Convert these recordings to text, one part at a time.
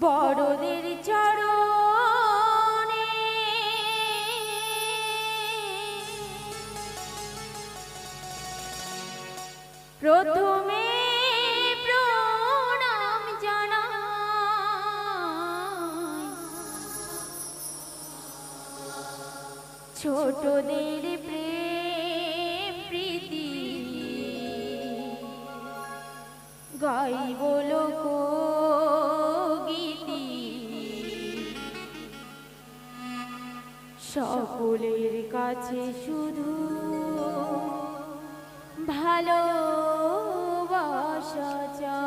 বড়দের চরণে প্রথমে প্রণাম জানাই, ছোটদের প্রেম প্রীতি গাইব লোকগীতি, সকলের কাছে শুধু ভালোবাসা চাই।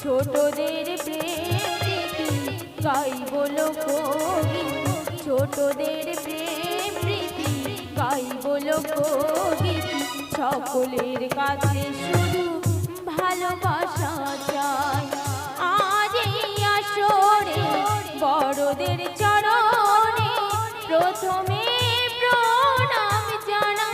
ছোটদের প্রেম গাইব লোকগীতি, ছোটদের প্রেম প্রীতি গাইব লোকগীতি, সকলের কাছে শুধু ভালোবাসা চাই। আজ এই আসরে বড়দের চরণে প্রথমে প্রণাম জানাই।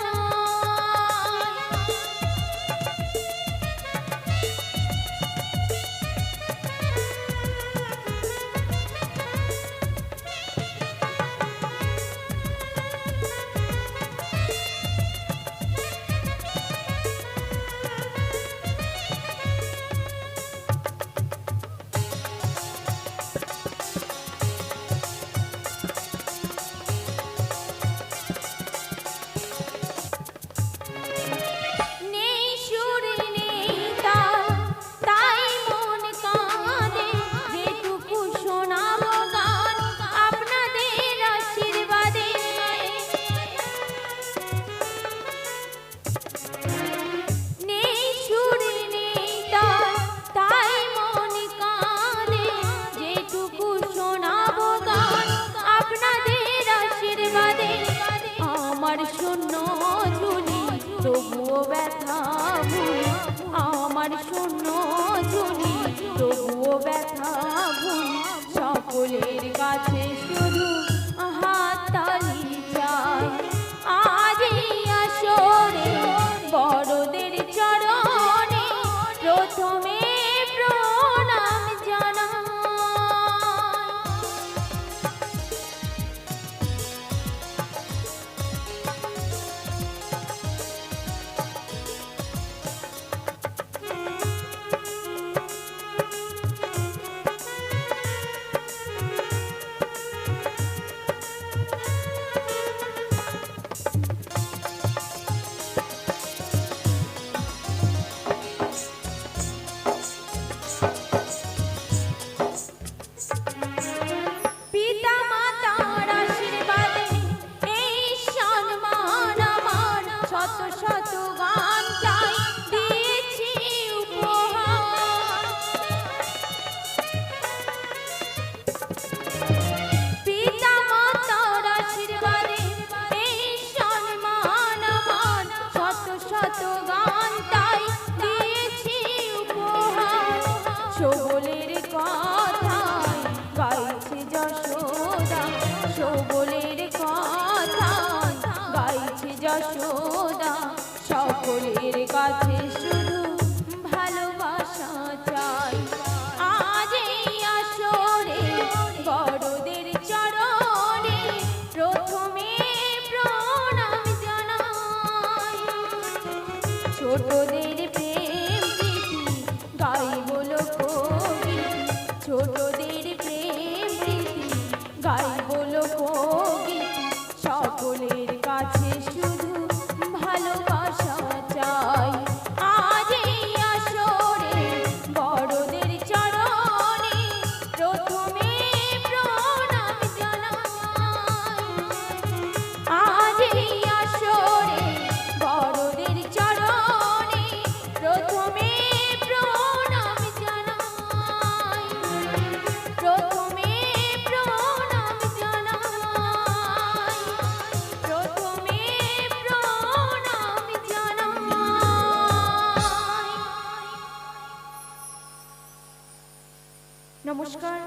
আমার শূন্য ঝুলি তবুও ব্যথা ভুলি, আমার শূন্য ঝুলি তবুও ব্যথা ভুলি, সকলের কাছে শুধু হাততালি চাই। আজ এই আসরে বড়দের চরণে প্রথমে প্রণাম জানাই। ছোটদের প্রেম প্রীতি গাইব লোকগীতি, ছোটদের প্রেম প্রীতি গাইব লোকগীতি। সকলের কাছে শুধু ভালোবাসা চাই। আজ এই আসরে বড়দের চরণে প্রথমে প্রণাম জানাই। আজ এই আসরে বড়দের চরণে প্রথমে প্রণাম জানাই। প্রথমে প্রণাম জানাই। প্রথমে প্রণাম জানাই। নমস্কার।